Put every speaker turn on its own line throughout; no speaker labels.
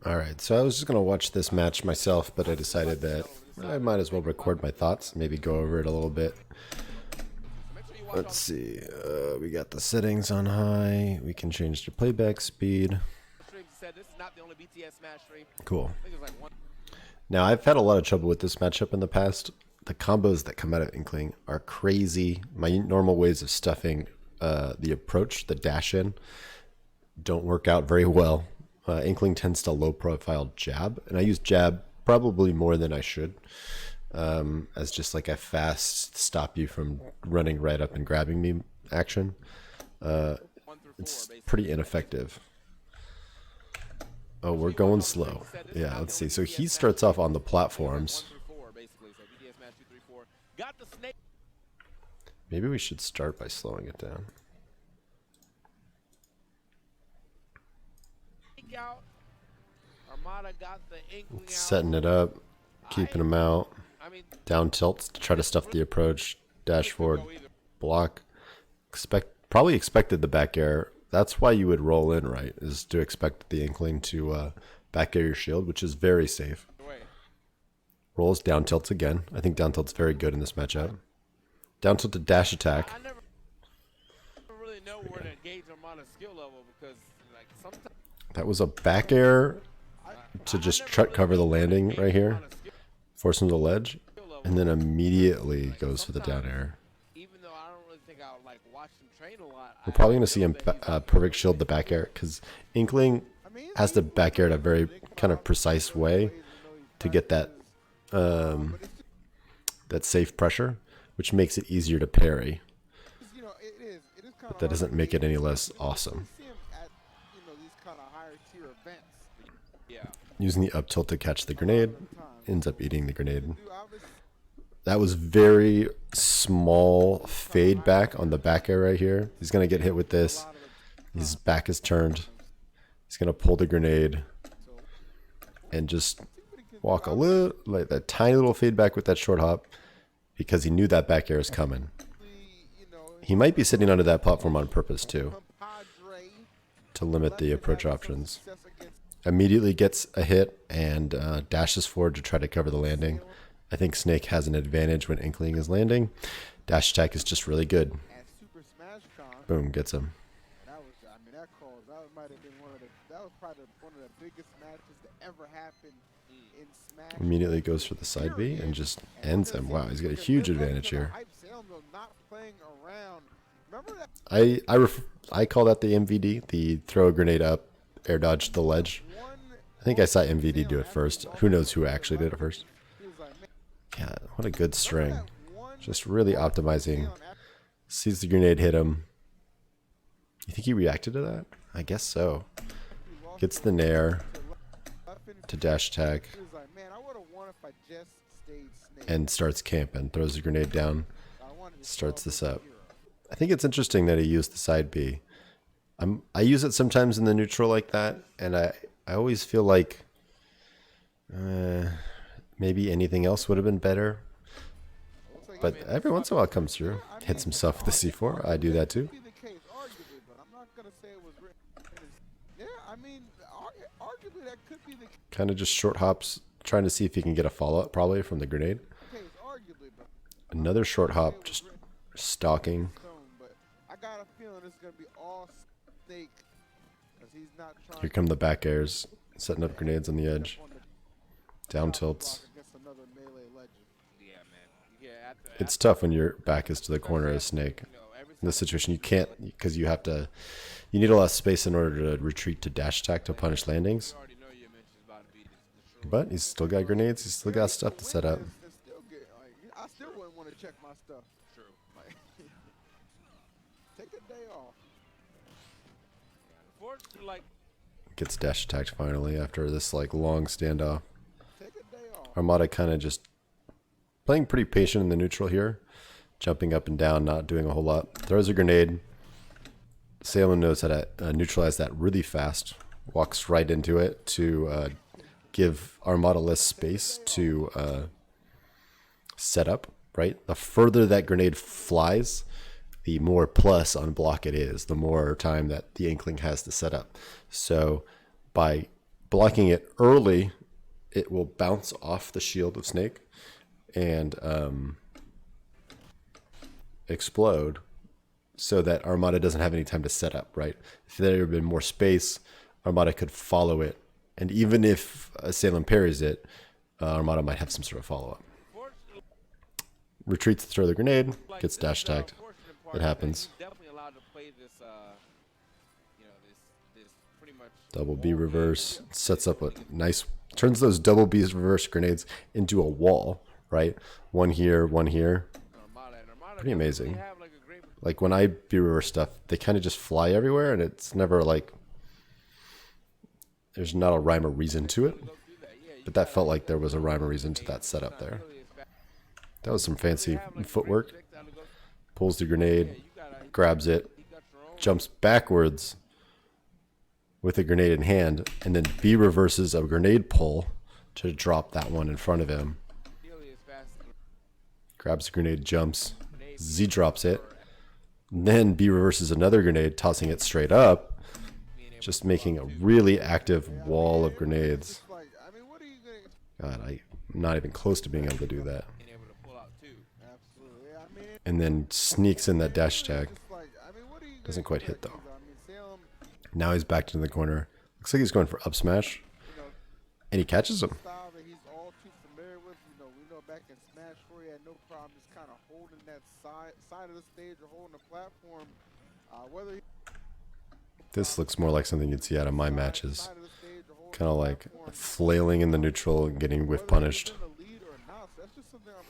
Alright, so I was just going to watch this match myself, but I decided that I might as well record my thoughts, maybe go over it a little bit. Let's see, we got the settings on high, we can change the playback speed. Cool. Now, I've had a lot of trouble with this matchup in the past. The combos that come out of Inkling are crazy. My normal ways of stuffing the approach, the dash in, don't work out very well. Inkling tends to low profile jab, and I use jab probably more than I should, as just like a fast stop you from running right up and grabbing me action. It's pretty ineffective. Oh, we're going slow. Yeah, let's see. So he starts off on the platforms. Maybe we should start by slowing it down. Setting it up, keeping him out, down tilts to try to stuff the approach, dash forward, block. Probably expected the back air. That's why you would roll in, right? Is to expect the Inkling to back air your shield, which is very safe. Rolls down tilts again. I think down tilt's very good in this matchup. Down tilt to dash attack.
I never really know where to gauge Armada's skill level because, like, sometimes
that was a back air to just cover the landing right here, force him to the ledge, and then immediately goes for the down air.
Even though I don't really think I would like watch him train a lot,
We're probably going to see him perfect shield the back air because Inkling has to back air in a very kind of precise way to get that that safe pressure, which makes it easier to parry. But that doesn't make it any less awesome. Using the up tilt to catch the grenade, ends up eating the grenade. That was very small fade back on the back air right here. He's going to get hit with this. His back is turned. He's going to pull the grenade and just walk a little, like that tiny little fade back with that short hop because he knew that back air is coming. He might be sitting under that platform on purpose too, to limit the approach options. Immediately gets a hit and dashes forward to try to cover the landing. I think Snake has an advantage when Inkling is landing. Dash attack is just really good. Boom, gets him. Immediately goes for the side B and just ends him. Wow, he's got a huge advantage here. I call that the MVD, the throw a grenade up, air dodge to the ledge. I think I saw MVD do it first. Who knows who actually did it first? Yeah, what a good string. Just really optimizing. Sees the grenade hit him. You think he reacted to that? I guess so. Gets the nair to dash attack. And starts camping. Throws the grenade down. Starts this up. I think it's interesting that he used the side B. I use it sometimes in the neutral like that, and I always feel like maybe anything else would have been better. But every once in a while it comes through. Hits himself with the C4. I do that too. Kind of just short hops, trying to see if he can get a follow-up probably from the grenade. Another short hop, just stalking. Here come the back airs, setting up grenades on the edge. Down tilts. It's tough when your back is to the corner as Snake. In this situation, you can't, because you need a lot of space in order to retreat to dash attack to punish landings. But he's still got grenades, he's still got stuff to set up.
I still wouldn't want to check my stuff. True. Take a day off.
Gets dash attacked finally after this like long standoff. Armada kind of just playing pretty patient in the neutral here. Jumping up and down, not doing a whole lot. Throws a grenade. Salem knows how to neutralize that really fast. Walks right into it to give Armada less space to set up, right? The further that grenade flies, the more plus on block it is, the more time that the Inkling has to set up. So by blocking it early, it will bounce off the shield of Snake and explode, so that Armada doesn't have any time to set up, right? If there had been more space, Armada could follow it. And even if Salem parries it, Armada might have some sort of follow-up. Retreats to throw the grenade, gets dash tagged. It happens. Double B reverse, sets up a nice, turns those double B reverse grenades into a wall, right? One here, pretty amazing. Like when I B reverse stuff, they kind of just fly everywhere, and it's never like, there's not a rhyme or reason to it. But that felt like there was a rhyme or reason to that setup there. That was some fancy footwork. Pulls the grenade, grabs it, jumps backwards with a grenade in hand, and then B reverses a grenade pull to drop that one in front of him. Grabs the grenade, jumps, Z drops it, then B reverses another grenade, tossing it straight up, just making a really active wall of grenades. God, I'm not even close to being able to do that. And then sneaks in that dash tag. Doesn't quite hit though. Now he's backed into the corner. Looks like he's going for up smash. And he catches him. This looks more like something you'd see out of my matches. Kind of like flailing in the neutral and getting whiff punished.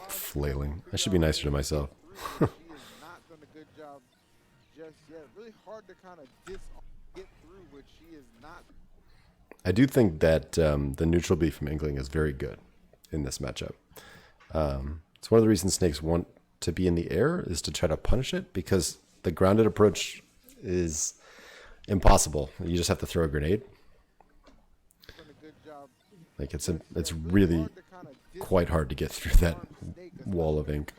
Flailing. I should be nicer to myself. I do think that the neutral B from Inkling is very good in this matchup. It's one of the reasons Snakes want to be in the air, is to try to punish it, because the grounded approach is impossible. You just have to throw a grenade. Like it's really quite hard to get through that wall of ink.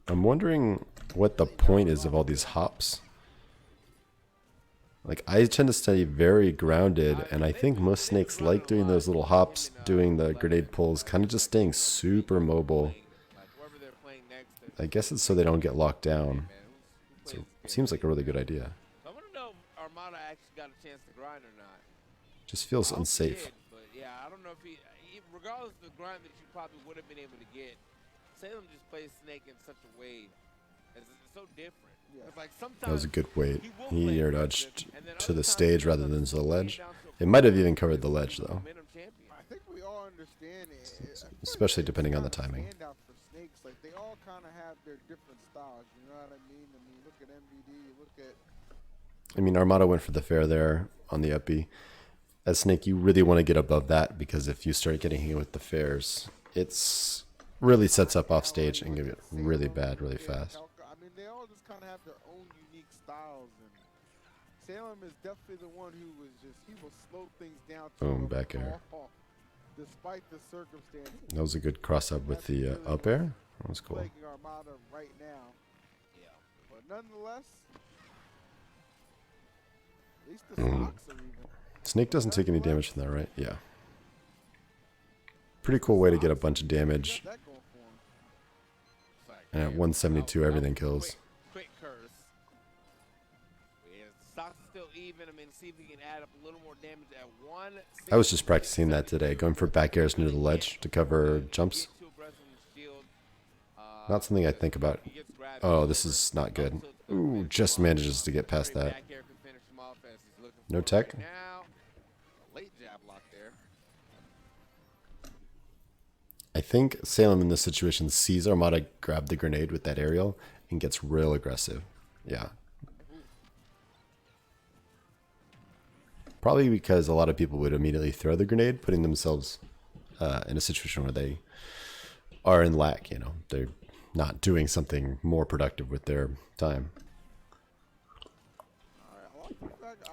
I'm wondering what the point is of all these hops. Like, I tend to stay very grounded, and I think most Snakes like doing those little hops, doing the grenade pulls, kind of just staying super mobile. I guess it's so they don't get locked down. So it seems like a really good idea.
I want to know if Armada actually got a chance to grind or not.
Just feels unsafe.
But yeah, I don't know if he, regardless of the grind that you probably would have been able to get, Salem just plays Snake in such a way. It's so different. It's like sometimes
that was a good weight. He air dodged to the stage rather than to the ledge. It might have even covered the ledge though.
I think we all understand it.
Especially depending on the timing.
Like they all kind of have their different styles, you know what I mean? I mean, look at MVD, look at...
I mean, Armada went for the fair there on the up B. As Snake, you really want to get above that, because if you start getting hit with the fairs, it's really sets up off stage and get it really bad really fast.
I mean, they all just kind of have their own unique styles, and Salem is definitely the one who was just, he will slow things down.
Boom, back air.
Despite the circumstances.
That was a good cross up with the up air. That was cool.
Armada right now. Yeah. But nonetheless, at least the stocks are even.
Snake doesn't take any damage from that, right? Yeah. Pretty cool way to get a bunch of damage. And at 172, everything kills.
Quick curse. Stocks still even. I mean, see if we can add up a little more damage at 1.
I was just practicing that today, going for back airs near the ledge to cover jumps. Not something I think about. Oh, this is not good. Ooh, just manages to get past that. No tech. I think Salem in this situation sees Armada grab the grenade with that aerial and gets real aggressive. Yeah. Probably because a lot of people would immediately throw the grenade, putting themselves in a situation where they are in lack, you know. They're not doing something more productive with their time.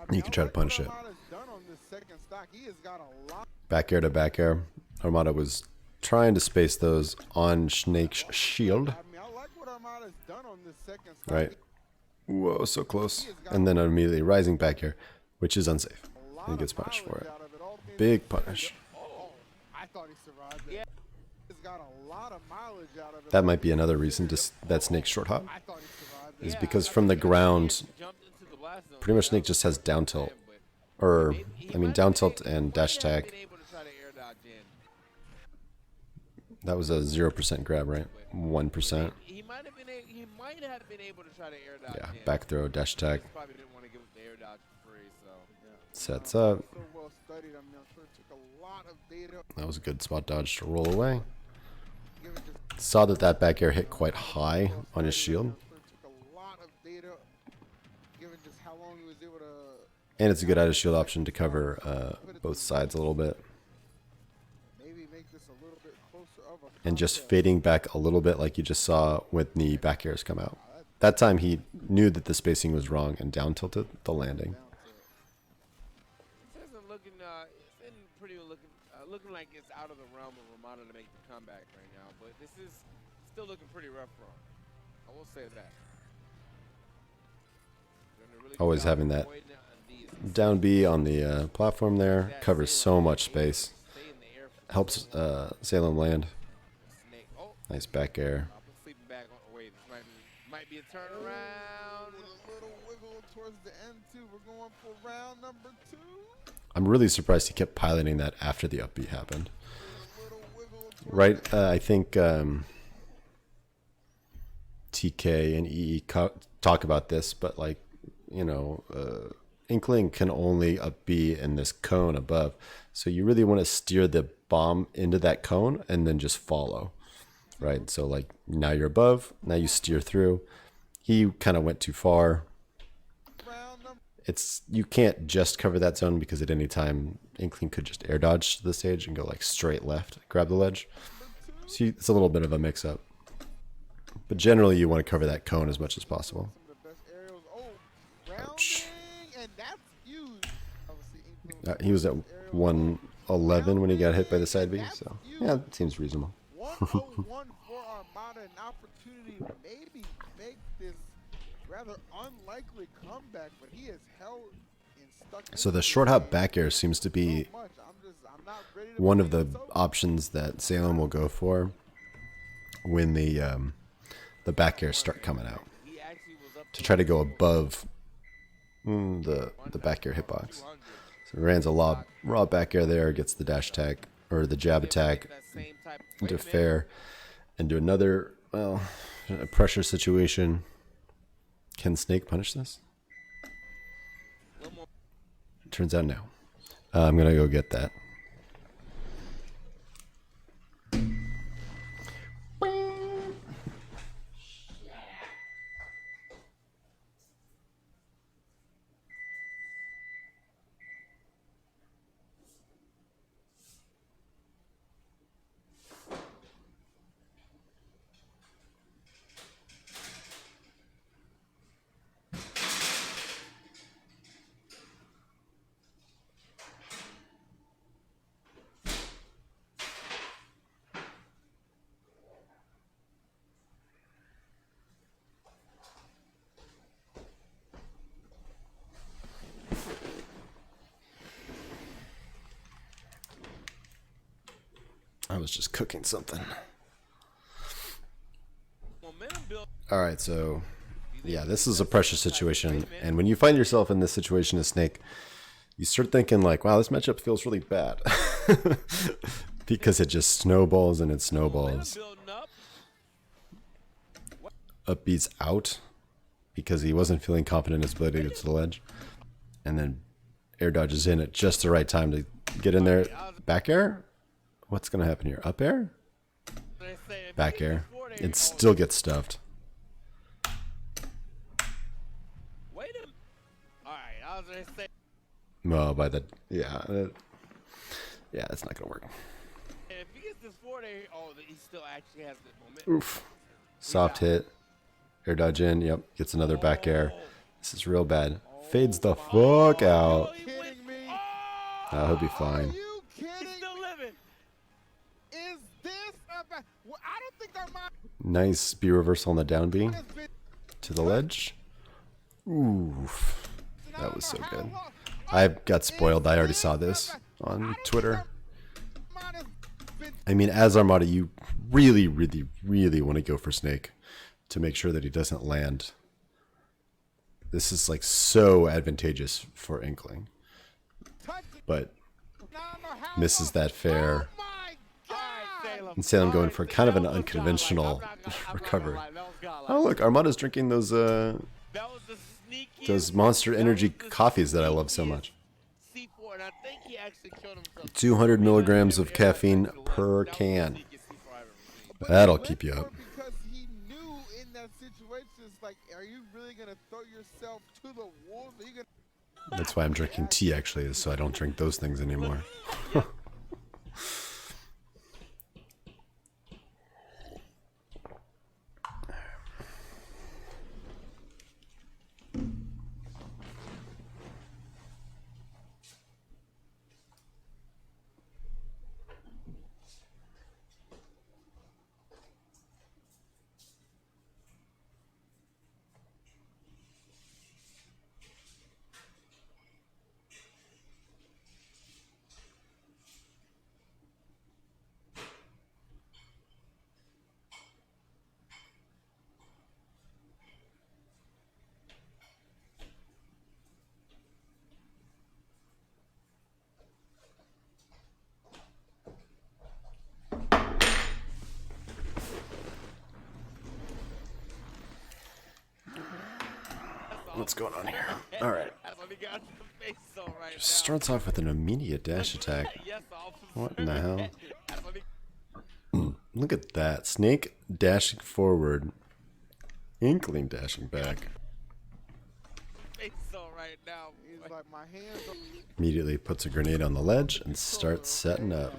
You can try to punish it. Back air to back air. Armada was trying to space those on Snake's shield.
Armada's done on this second stop.
Right. Whoa, so close. And then immediately rising back here, which is unsafe.
A lot
He gets
of
punished for
mileage
it.
out of all things
Big
considered.
punish.
Oh, I thought he survived that.
Yeah.
He's got a lot of mileage out of it.
That might be another reason that Snake's short hop.
I thought he survived
Is
that.
because from the ground,
Jumped into the blast zone.
pretty much Snake just has down tilt. Or, I mean, down tilt and dash attack. That was a 0% grab, right? 1%.
He might have been able to try to air dodge.
Yeah,
in.
back throw, dash attack.
Probably didn't want to give it the air dodge for free, so.
Sets up.
So well studied. I mean, I'm sure it took a lot of data.
That was a good spot dodge to roll away.
Given just
Saw that back air hit quite high on his shield.
I'm sure it took a lot of data. Given just how long he was able to.
And it's a good out of shield option to cover both sides a little bit.
Maybe make this a little bit closer of a
And just
contest.
fading back a little bit like you just saw when the back airs come out. That time he knew that the spacing was wrong and down tilted the landing.
Down to-
This isn't looking, it's in pretty looking like it's out of the realm of Armada to make the comeback right now, but this is still looking pretty rough for him. I will say that. Doing a really good
Always
job
having that
avoiding, these
down B on the platform there. Covers so much space.
stay in the air for
Helps Salem land.
Snake. Oh,
Nice back air.
I'll put sleeping bag on. Oh, wait, this might be a turnaround.
With a little wiggle towards the end too. We're going for round number 2.
I'm really surprised he kept piloting that after the up B happened.
A little wiggle towards
Right,
the
I think TK and EE talk about this, but like, you know, Inkling can only up B in this cone above. So you really want to steer the bomb into that cone and then just follow, right? So like now you're above, now you steer through. He kind of went too far.
round number
You can't just cover that zone because at any time Inkling could just air dodge to the stage and go like straight left, grab the ledge.
2.
So it's a little bit of a mix up. But generally you want to cover that cone as much as possible.
Some of the best aerials. Oh,
Ouch.
rounding, and that's huge. Obviously, Inkling
He was at
aerial
111 when he got hit by the side B, so yeah, it seems reasonable.
101 for Armada, an opportunity to maybe make this rather unlikely comeback, but he has held and stuck.
So the
into
short
this
hop
game
back air seems to be
so much. I'm not ready to
one of
believe
the
it's over.
options that Salem will go for when the back airs start coming out
He actually was up
to try to go above the back air hitbox. So he lands a raw back air there, gets the dash attack or the jab attack
that same type.
into
Wait a minute.
fair, into another a pressure situation. Can Snake punish this?
One more.
Turns out no. I'm gonna go get that. I was just cooking something.
Momentum build.
All right, so yeah, this is a pressure situation, and when you find yourself in this situation as Snake, you start thinking like, "Wow, this matchup feels really bad," because it just snowballs and it snowballs.
Building up.
Up B's out because he wasn't feeling confident in his ability to get to the ledge, and then air dodges in at just the right time to get in there. Back air? What's gonna happen here? Up air?
They say if
Back
he
air.
gets forward air,
It still gets stuffed.
Wait a minute. All right, I was gonna say.
Well, by the yeah, it's not gonna work.
If he gets this forward air, he still actually has the momentum.
Oof. Soft hit. Air dodge in. Yep. Gets another back air. This is real bad. Fades the fuck out.
Kidding me?
He'll be
Are
fine.
you kidding
He's still
me?
living.
Is this about? Well, I don't think Armada
Nice B reversal on the down B
Armada's been
to the ledge. Oof. That was so good. I got spoiled. I already saw this on Twitter.
Armada's been
I mean, as Armada, you really, really, really want to go for Snake to make sure that he doesn't land. This is like so advantageous for Inkling,
touching.
but
Now I know how
misses that fair.
Oh my God!
And Salem going for kind of an unconventional recovery. Oh look, Armada's drinking those Monster Energy coffees that I love so much. 200 milligrams of caffeine per can. That'll keep you up.
Because he knew in that situation, it's like, are you really gonna throw yourself to the wolves? Are you gonna?
That's why I'm drinking tea actually, is so I don't drink those things anymore. What's going on here? All right. Just starts off with an immediate dash attack. What in the hell? Look at that. Snake dashing forward. Inkling dashing back.
He's like, my hands are
Immediately puts a grenade on the ledge and starts setting up.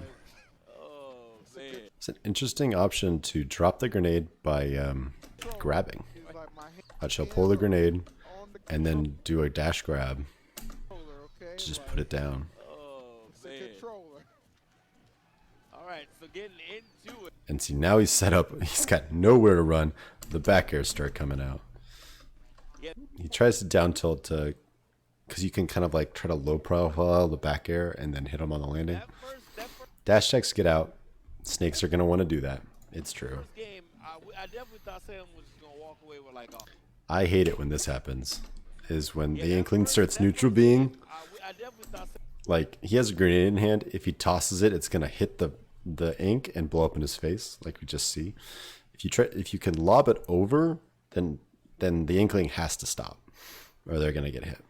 It's an interesting option to drop the grenade by grabbing.
he's like, my hands
I shall pull the grenade
on the
and then do a dash grab
controller, okay?
to just put it down.
The controller.
Alright, so getting into it.
And see, now he's set up. He's got nowhere to run. The back airs start coming out. He tries to down tilt to, because you can kind of like try to low profile the back air and then hit him on the landing.
That first
Dash checks get out. Snakes are going to want to do that. It's true.
game, I definitely thought Salem was just going to walk away with like a...
I hate it when this happens. Is when the Inkling starts neutral being.
I definitely thought
Like, he has a grenade in hand. If he tosses it, it's going to hit the ink and blow up in his face, like we just see. If you can lob it over, then the Inkling has to stop, or they're going to get hit.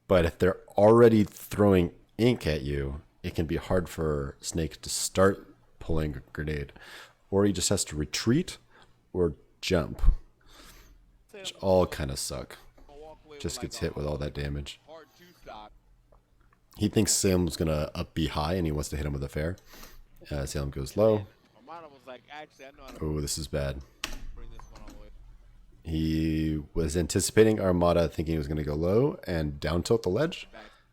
But if they're already throwing ink at you, it can be hard for Snake to start pulling a grenade, or he just has to retreat or jump, which all kind of suck. Just gets hit with all that damage.
hard two-stop.
He thinks Salem's gonna up B high and he wants to hit him with a fair. Salem goes low.
Armada was like, actually, I know how to
Oh, this is bad.
bring this one all the way.
He was anticipating Armada, thinking he was gonna go low and down tilt the ledge,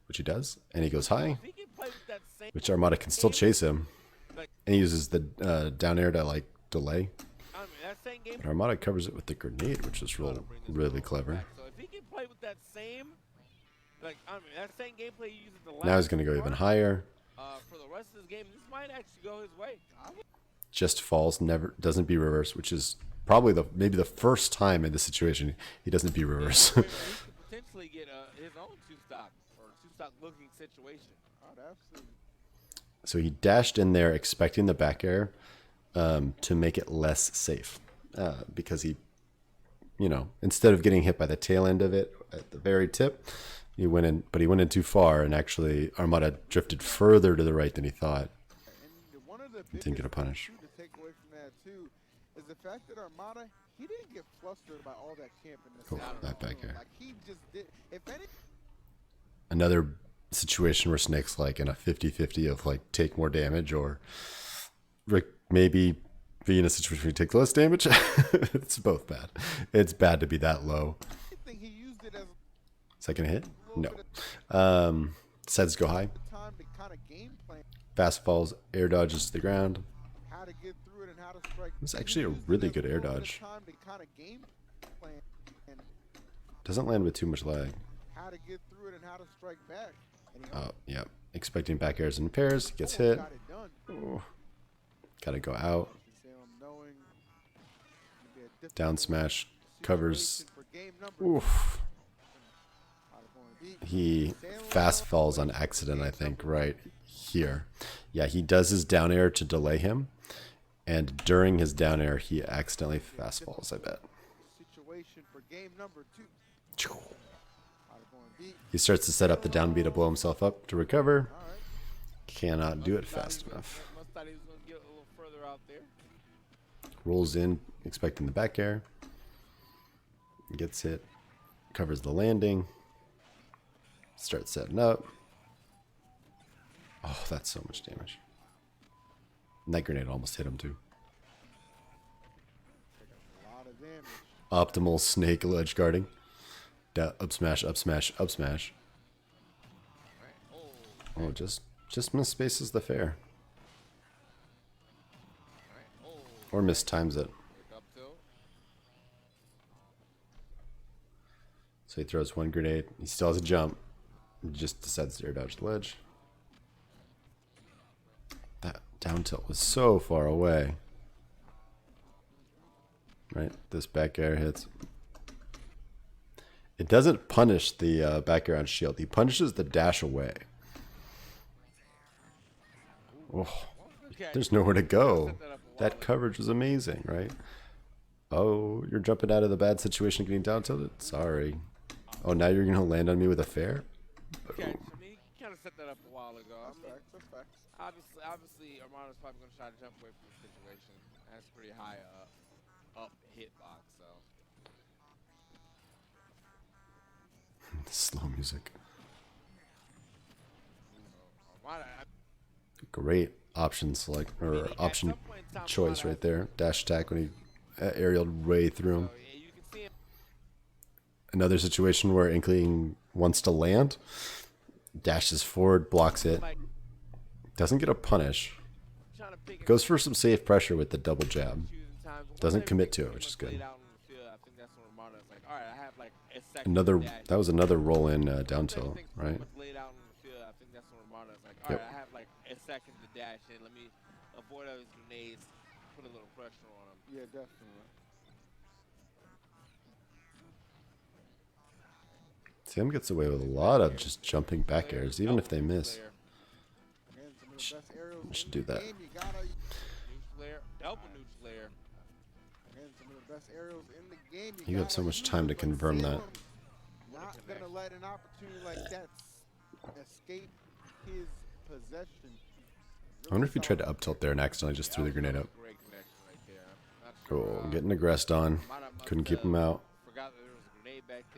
which he does, and he goes high,
If he can play with that same...
which Armada can still chase him, and he uses the down air to like delay.
I mean, that same game...
And Armada covers it with the grenade, which is really clever.
So if he can play with that same... Like, I mean, that same gameplay he uses the last...
Now he's gonna go even higher.
For the rest of this game, this might actually go his way.
Just falls, never doesn't be reverse, which is probably maybe the first time in this situation he doesn't be reverse.
He could potentially get his own two-stock, or two-stock looking situation.
Oh, absolutely.
So he dashed in there expecting the back air to make it less safe, because he, instead of getting hit by the tail end of it at the very tip, he went in too far, and actually Armada drifted further to the right than he thought.
And one of the
Didn't get a punish.
things to take away from that too is the fact that Armada, he didn't get flustered by all that camping.
Oh, that back air.
Like he just did. If any,
Another situation where Snake's like in a 50-50 of like take more damage or maybe be in a situation where you take less damage. It's both bad. It's bad to be that low.
anything, he used it as
Second hit?
a
No.
little bit of
Sets go high.
time to kind of game plan
Fast falls, air dodges to the ground.
how to get through it and how to
It's actually a really good air dodge. Doesn't land with too much lag.
How to get through it and how to strike back.
Oh, yeah. Expecting back airs and pairs. Gets hit. Ooh. Gotta go out. Down smash. Covers. Oof. He fast falls on accident, I think, right here. Yeah, he does his down air to delay him. And during his down air, he accidentally fast falls, I bet. He starts to set up the down B to blow himself up to recover. Cannot do it fast enough. Rolls in, expecting the back air. Gets hit. Covers the landing. Starts setting up. Oh, that's so much damage. And that grenade almost hit him too. Optimal snake ledge guarding. Up smash, up smash, up smash. Oh, just misspaces the fair. Or mistimes it. So he throws one grenade. He still has a jump. He just decides to air dodge the ledge. That down tilt was so far away. Right? This back air hits. It doesn't punish the back air on shield. He punishes the dash away. Oh, there's nowhere to go. That coverage was amazing, right? Oh, you're jumping out of the bad situation getting down tilted? Sorry. Oh, now you're going to land on me with a fair?
Okay, I mean, you kind of set that up a while ago. Obviously, Armada's probably going to try to jump away from the situation. That's pretty high up hitbox, so.
Slow music.
Armada,
Great option select or option choice right there. Dash attack when he aerialed way through him. Another situation where Inkling wants to land, dashes forward, blocks it, doesn't get a punish, goes for some safe pressure with the double jab, doesn't commit to it, which is good. That was another roll in down tilt, right? Yep.
I have like a second to dash in. Let me avoid those grenades, put a little pressure on them.
Yeah, definitely.
Sam gets away with a lot of just jumping back airs, even if they miss. Should do that. You have so much time to confirm that.
Not gonna let an opportunity like that escape his possession.
I wonder if he tried to up tilt there and accidentally just threw the grenade up. Cool, getting aggressed on. Couldn't keep him out.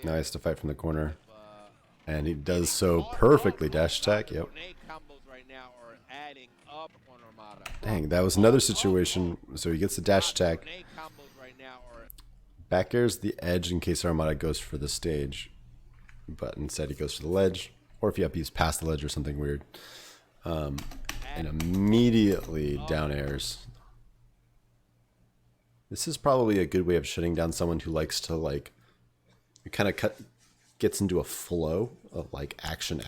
Now he has to fight from the corner. And he does so perfectly. Dash attack, yep. Dang, that was another situation. So he gets the dash attack. Back airs the edge in case Armada goes for the stage. But instead he goes for the ledge. Or if you have to use past the ledge or something weird. And immediately down airs. This is probably a good way of shutting down someone who likes to like kind of gets into a flow of like action.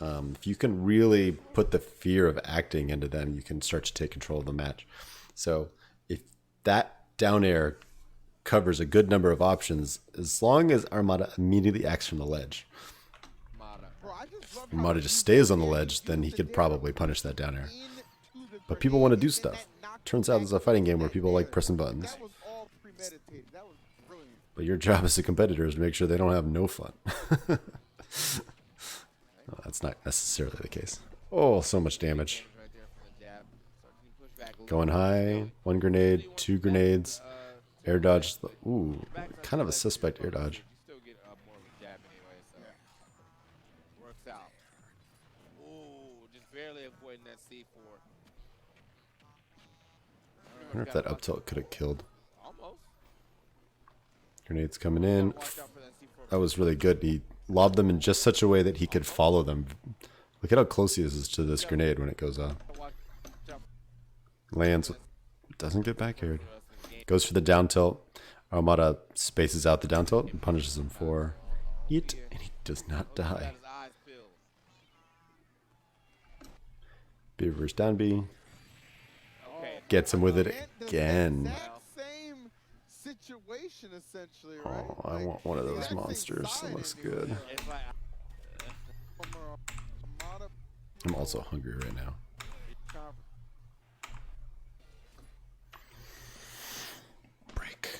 If you can really put the fear of acting into them, you can start to take control of the match. So if that down air covers a good number of options, as long as Armada immediately acts from the ledge, Armada just stays on the ledge, then he could probably punish that down air. But people want to do stuff. Turns out it's a fighting game where people like pressing buttons. But your job as a competitor is to make sure they don't have no fun. No, that's not necessarily the case. Oh, so much damage. Going high. One grenade, two grenades. Air dodge. Ooh, kind of a suspect air dodge. I wonder if that up tilt could have killed. Grenades coming in. That was really good. He lobbed them in just such a way that he could follow them. Look at how close he is to this grenade when it goes off. Lands Doesn't get back aired. Goes for the down tilt. Armada spaces out the down tilt and punishes him for it, and he does not die. B reverse down B. Gets him with it again.
Same situation, essentially, right?
Oh, I want one of those monsters. That looks good. I'm also hungry right now. Break.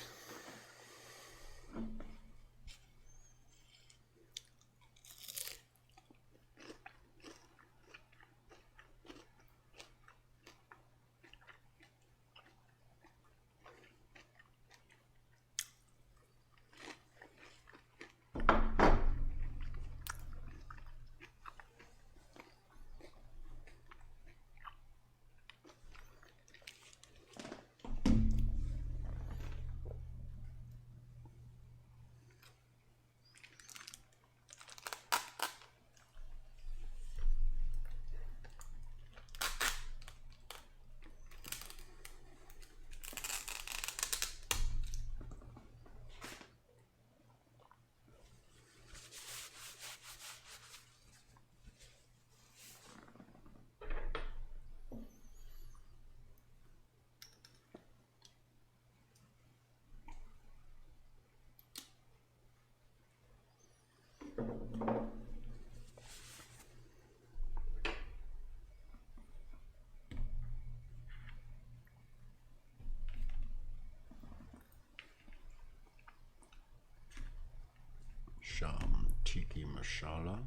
Sham Tiki Masala.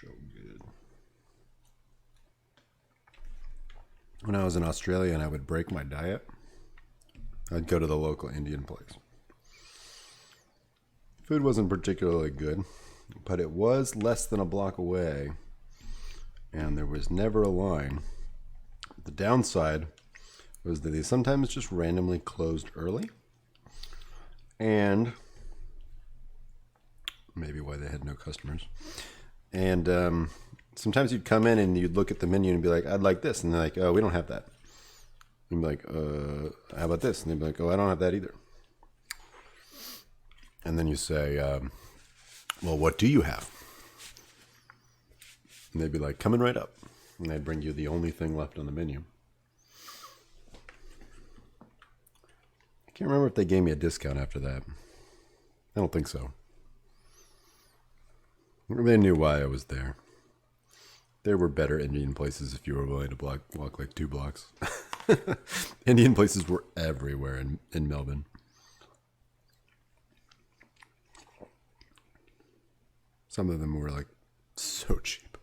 So good. When I was in Australia and I would break my diet, I'd go to the local Indian place. Food wasn't particularly good, but it was less than a block away, and there was never a line. The downside was that they sometimes just randomly closed early, and maybe why they had no customers. And sometimes you'd come in and you'd look at the menu and be like, I'd like this. And they're like, oh, we don't have that. And you'd be like, how about this? And they'd be like, oh, I don't have that either. And then you say, well, what do you have? And they'd be like, coming right up. And they'd bring you the only thing left on the menu. I can't remember if they gave me a discount after that. I don't think so. They knew why I was there. There were better Indian places if you were willing to walk like 2 blocks. Indian places were everywhere in Melbourne. Some of them were like so cheap.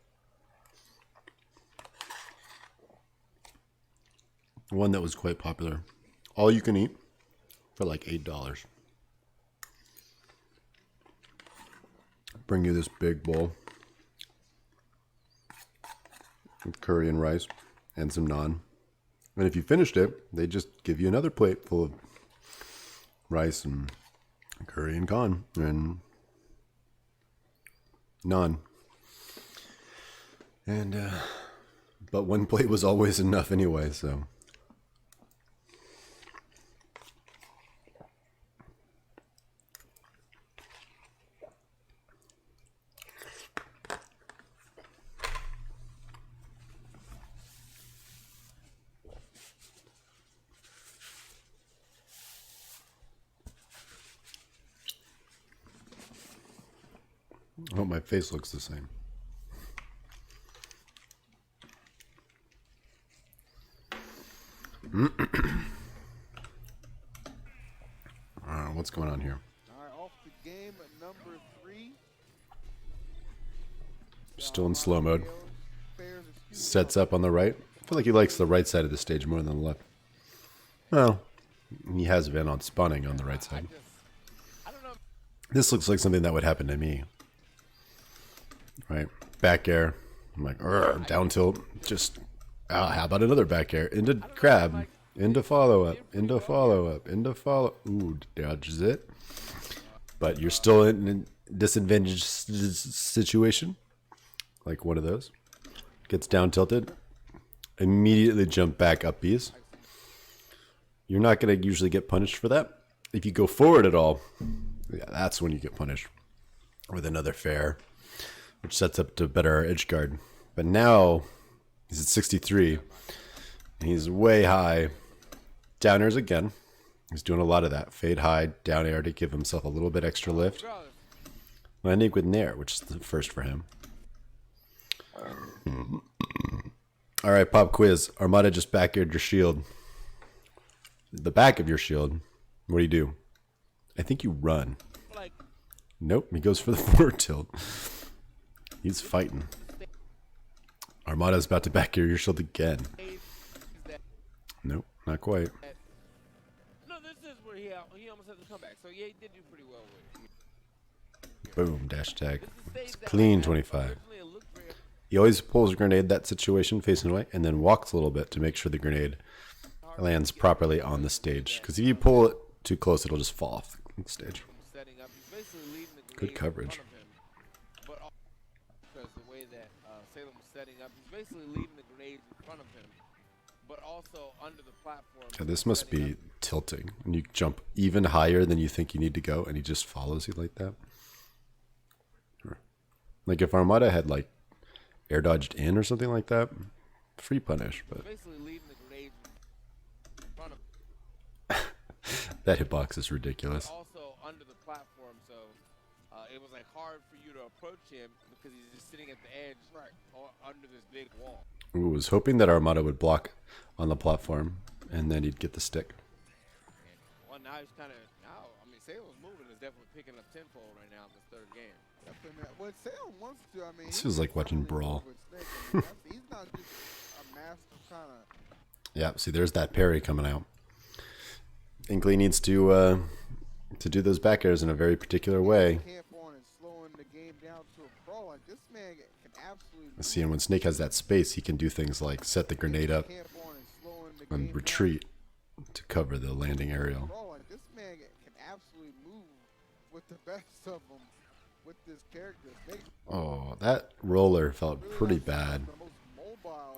One that was quite popular. All you can eat for like $8. Bring you this big bowl with curry and rice and some naan. And if you finished it, they just give you another plate full of rice and curry and naan and naan. And but one plate was always enough anyway, so. I hope my face looks the same. What's going on here?
All right, off the game at number 3.
Still in slow mode. Sets up on the right. I feel like he likes the right side of the stage more than the left. Well, he has been on spawning on the right side. This looks like something that would happen to me. Right, back air. I'm like, down tilt. Just, how about another back air? Into crab. Into follow up. Into follow up. Into follow. Ooh, dodges it. But you're still in a disadvantaged situation. Like one of those. Gets down tilted. immediately jump back up B's. You're not going to usually get punished for that. If you go forward at all, yeah, that's when you get punished with another fair, which sets up to better our edge guard. But now he's at 63. And he's way high. Down airs again. He's doing a lot of that. Fade high, down air to give himself a little bit extra lift. Landing with nair, which is the first for him. All right, pop quiz. Armada just back aired your shield. The back of your shield. What do? I think you run. Nope, he goes for the forward tilt. He's fighting. Armada's about to back air your shield again. Nope, not quite.
No, this is where he almost had to come back. So yeah, he did do pretty well with it.
Boom, dash tag. It's clean 25. He always pulls a grenade that situation facing away and then walks a little bit to make sure the grenade lands properly on the stage. Because if you pull it too close, it'll just fall off the stage. Good coverage.
But because the way that Salem was setting up, he's basically leaving the grenades in front of him, but also under the platform.
Yeah, this must be tilting. And you jump even higher than you think you need to go, and he just follows you like that. Like if Armada had like air dodged in or something like that, free punish. But
basically leaving the grenades in front of
that hitbox is ridiculous.
Also under the platform, so it was like hard for you to approach him because he's just sitting at the edge, right, or under this big wall.
I was hoping that Armada would block on the platform, and then he'd get the stick.
Well, now he's kind of I mean, Salem's moving is definitely picking up tenfold right now in this third game.
What Salem wants to, I mean,
this feels like watching Brawl.
He's not just a master kind of.
Yeah, see, there's that parry coming out. Inkling needs to do those back airs in a very particular way. See, and when Snake has that space, he can do things like set the grenade up and retreat to cover the landing aerial.
This man can absolutely move with the best of them with this character.
Oh, that roller felt pretty bad.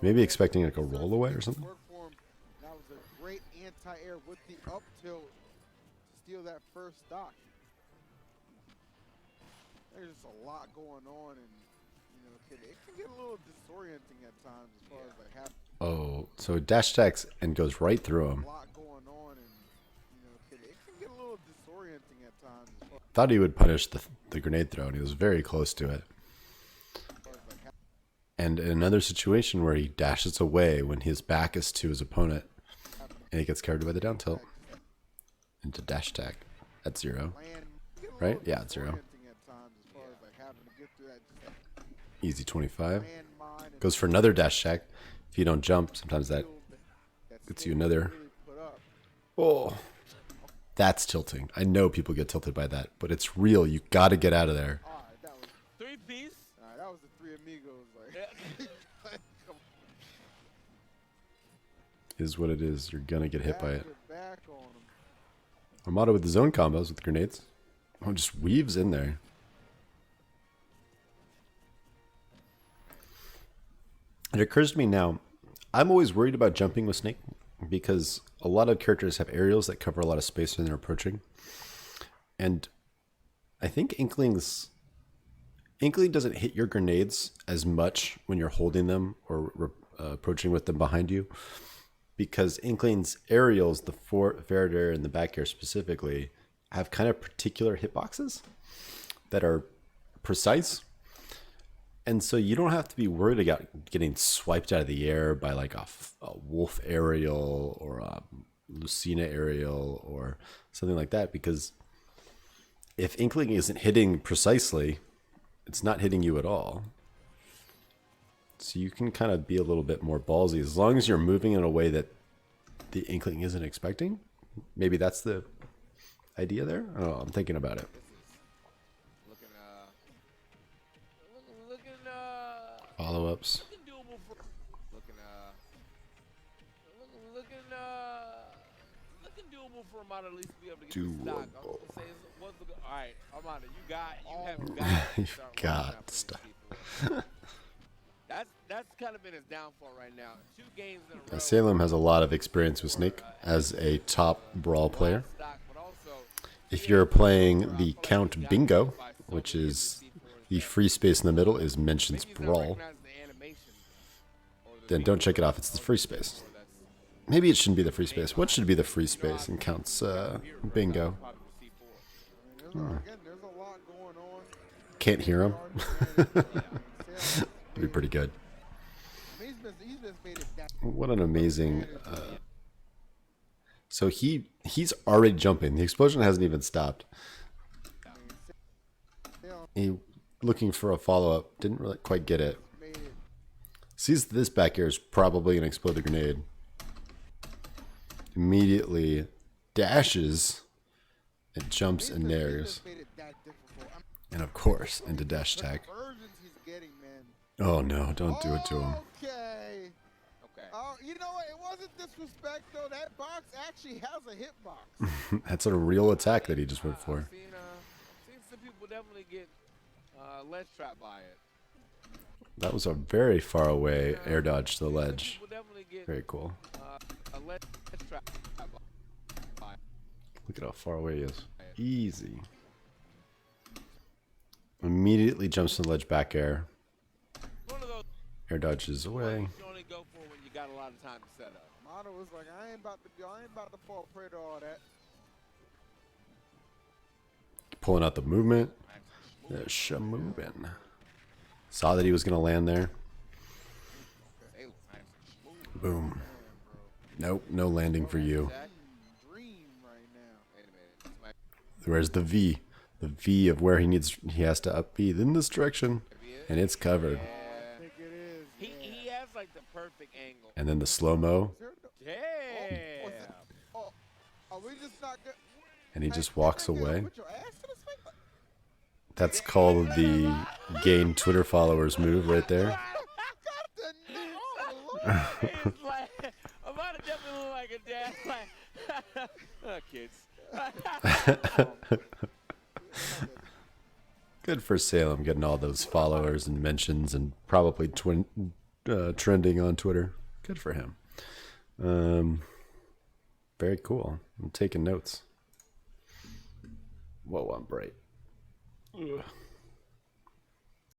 Maybe expecting like a roll away or something.
That was a great anti-air with the up tilt to steal that first stock. There's just a lot going on, and it can get a little disorienting at times as far as like happening.
Oh, so dash attacks and goes right through him.
A lot going on, and it can get a little disorienting at times.
Thought he would punish the grenade throw, and he was very close to it. And in another situation where he dashes away when his back is to his opponent, and he gets carried by the down tilt into dash attack at 0. Right? Yeah, at 0. Easy 25. Goes for another dash attack. If you don't jump, sometimes that gets you another. Oh, that's tilting. I know people get tilted by that, but it's real. You got to get out of there.
That was
3-piece.
That was the three amigos.
Is what it is. You're gonna get hit by it. Armada with his own combos with grenades. Oh, just weaves in there. It occurs to me now, I'm always worried about jumping with Snake because a lot of characters have aerials that cover a lot of space when they're approaching. And I think Inkling doesn't hit your grenades as much when you're holding them or approaching with them behind you, because Inkling's aerials, the forward air and the back air specifically, have kind of particular hitboxes that are precise. And so you don't have to be worried about getting swiped out of the air by like a wolf aerial or a Lucina aerial or something like that, because if Inkling isn't hitting precisely, it's not hitting you at all. So you can kind of be a little bit more ballsy as long as you're moving in a way that the Inkling isn't expecting. Maybe that's the idea there. I don't know. I'm thinking about it. Follow-ups.
Looking doable for Armada at least to be able to get the stock. All right, Armada, you have got
You've got stuff.
That's kind of been his downfall right now. 2 games in a row.
Salem has a lot of experience with Snake as a top brawl player.
Stock, but also
If you're playing the Count Bingo, which is the free space in the middle is Mentions Brawl, then don't check it off. It's the free space. Maybe it shouldn't be the free space. What should be the free space in Count's Bingo?
Again, there's a lot going on.
Can't hear him. That'd be pretty good.
He's just made it that.
What an amazing... So he's already jumping. The explosion hasn't even stopped. He looking for a follow-up. Didn't really quite get it. Sees this back air is probably going to explode the grenade. Immediately dashes and jumps and nares. And of course, into dash attack. Oh no, don't do it to him.
Okay. You know what? It wasn't disrespect though. That box actually has a hitbox.
That's a real attack that he just went for.
I've seen some people definitely get ledge trapped by it.
That was a very far away air dodge to the ledge. Very cool.
A ledge trap by it.
Look at how far away he is. Easy. Immediately jumps to the ledge back air.
One of those
Air dodges away.
you only go for when you got a lot of time to set up.
Armada was like, I ain't about to fall prey to all that.
Pulling out the movement. There's moving. Saw that he was going to land there. Boom. Nope, no landing for you.
Dream right now.
Where's the V? The V of where he has to up B in this direction. And it's covered.
I think it is.
He has like the perfect angle.
And then the slow-mo.
Yeah.
Oh, are we just not good?
And he just walks away.
Put your ass to the swing.
That's called the gain Twitter followers move right there.
It's like Armada definitely look like a dad. Like, kids.
Good for Salem getting all those followers and mentions and probably trending on Twitter. Good for him. Very cool. I'm taking notes. Whoa, I'm bright. Ugh.